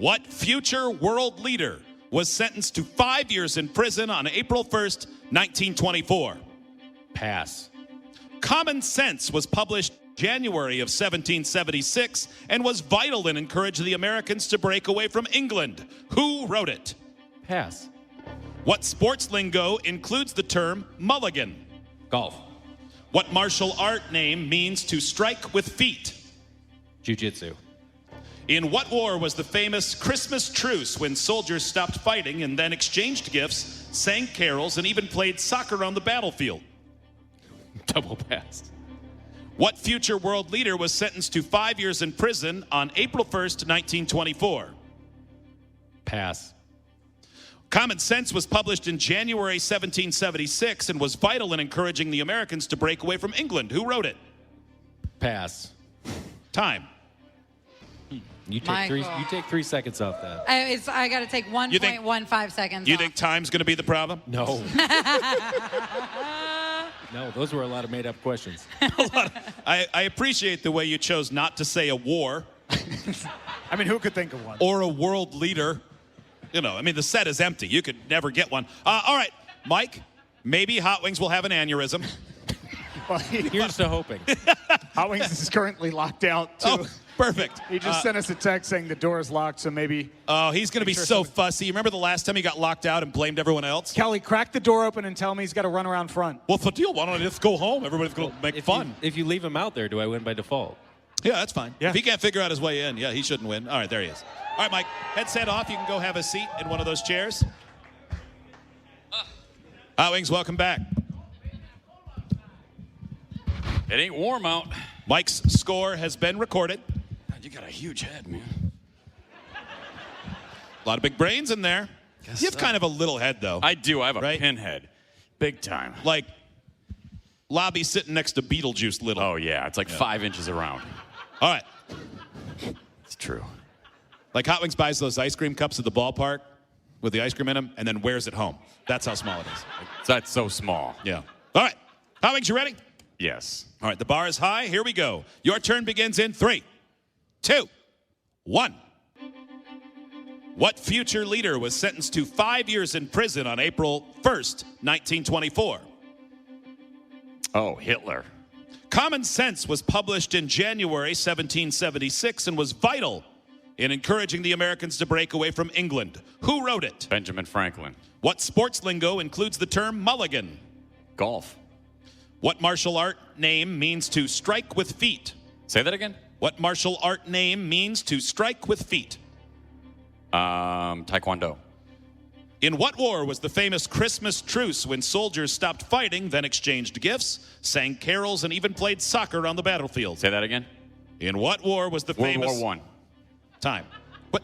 What future world leader was sentenced to 5 years in prison on April 1st, 1924? Pass. Common Sense was published January of 1776 and was vital in encouraging the Americans to break away from England. Who wrote it? Pass. What sports lingo includes the term mulligan? Golf. What martial art name means to strike with feet? Jiu-jitsu. In what war was the famous Christmas truce when soldiers stopped fighting and then exchanged gifts, sang carols, and even played soccer on the battlefield? Double pass. What future world leader was sentenced to 5 years in prison on April 1st, 1924? Pass. Common Sense was published in January 1776 and was vital in encouraging the Americans to break away from England. Who wrote it? Pass. Time. You take 3 seconds off that. I got to take 1.15 seconds You off. think time's going to be the problem? No. No, those were a lot of made-up questions. I appreciate the way you chose not to say a war. I mean, who could think of one? Or a world leader. You know, I mean, the set is empty. You could never get one. All right, Mike, maybe Hot Wings will have an aneurysm. Well, Here's to hoping. Hot Wings is currently locked out, too. Oh, perfect. He just sent us a text saying the door is locked, so maybe... Oh, he's going to be so fussy. Remember the last time he got locked out and blamed everyone else? Kelly, crack the door open and tell me he's got to run around front. What's the deal? Why don't I just go home? Everybody's going to make fun. If you leave him out there, do I win by default? Yeah, that's fine. Yeah. If he can't figure out his way in, yeah, he shouldn't win. All right, there he is. All right, Mike, headset off. You can go have a seat in one of those chairs. Hot Wings, welcome back. It ain't warm out. Mike's score has been recorded. God, you got a huge head, man. A lot of big brains in there. Guess You have so. kind of a little head, though. I do. I have a Right? pinhead. Big time. Like Lobby sitting next to Beetlejuice little. Oh, yeah. It's like 5 inches around. All right. It's true. Like Hot Wings buys those ice cream cups at the ballpark with the ice cream in them and then wears it home. That's how small it is. That's so small. Yeah. All right. Hot Wings, you ready? Yes. All right, the bar is high. Here we go. Your turn begins in 3, 2, 1. What future leader was sentenced to 5 years in prison on April 1st, 1924? Oh, Hitler. Common Sense was published in January 1776 and was vital in encouraging the Americans to break away from England. Who wrote it? Benjamin Franklin. What sports lingo includes the term mulligan? Golf. What martial art name means to strike with feet? Say that again? What martial art name means to strike with feet? Taekwondo. In what war was the famous Christmas truce when soldiers stopped fighting, then exchanged gifts, sang carols, and even played soccer on the battlefield? Say that again? In what war was the World famous... War One. Time. What?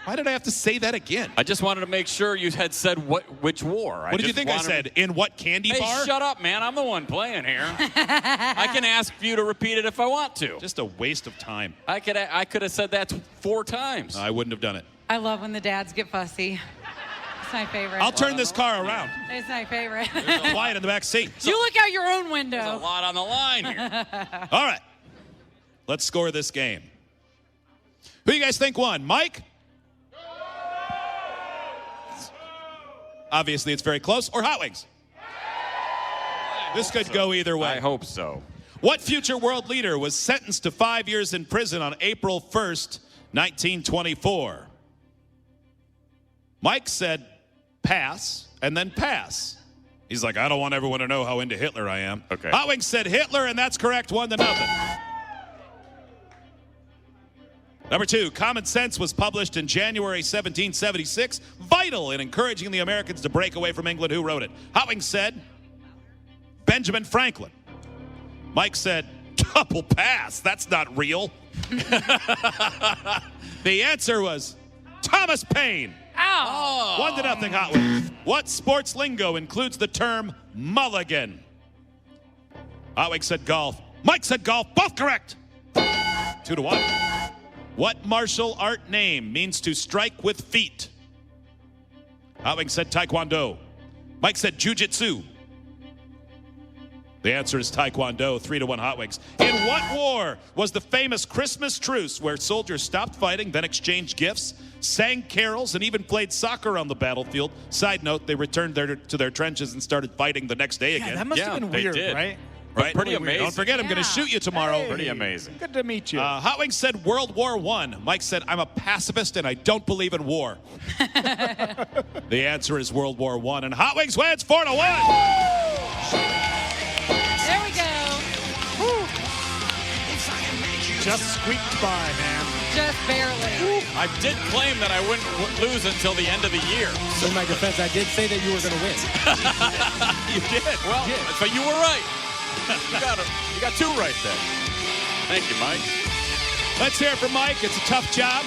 Why did I have to say that again? I just wanted to make sure you had said which war. What did you think I said? In what candy Hey, bar? shut up, man. I'm the one playing here. I can ask you to repeat it if I want to. Just a waste of time. I could have said that 4 times. I wouldn't have done it. I love when the dads get fussy. It's my favorite. I'll turn this car around. It's my favorite. Quiet in the back seat. You look out your own There's a window. lot on the line here. All right. Let's score this game. Who do you guys think won? Mike? Obviously, it's very close. Or Hot Wings? This could go either way. I hope so. What future world leader was sentenced to 5 years in prison on April 1st, 1924? Mike said pass and then pass. He's like, I don't want everyone to know how into Hitler I am. Okay. Hot Wings said Hitler, and that's correct, 1-0. Number 2, Common Sense was published in January 1776, vital in encouraging the Americans to break away from England. Who wrote it? Hot Wings said Benjamin Franklin. Mike said double pass. That's not real. The answer was Thomas Paine. Ow. 1-0, Hot Wings. What sports lingo includes the term mulligan? Hot Wings said golf. Mike said golf. Both correct. 2-1. What martial art name means to strike with feet? Hot Wings said taekwondo. Mike said jiu-jitsu. The answer is Taekwondo, 3-1 Hot Wings. In what war was the famous Christmas truce where soldiers stopped fighting, then exchanged gifts, sang carols, and even played soccer on the battlefield? Side note, they returned to their trenches and started fighting the next day Yeah, again. that must have been they weird, did. right? Right? Pretty amazing. Don't forget, I'm going to Yeah. shoot you tomorrow. Hey, Pretty amazing. Good to meet you. Hot Wings said World War I. Mike said, I'm a pacifist and I don't believe in war. The answer is World War I. And Hot Wings wins 4-1. There we go. Just squeaked by, man. Just barely. I did claim that I wouldn't lose until the end of the year. In my defense, I did say that you were going to win. You did. Well, but you were right. You got two right then. Thank you, Mike. Let's hear it from Mike. It's a tough job.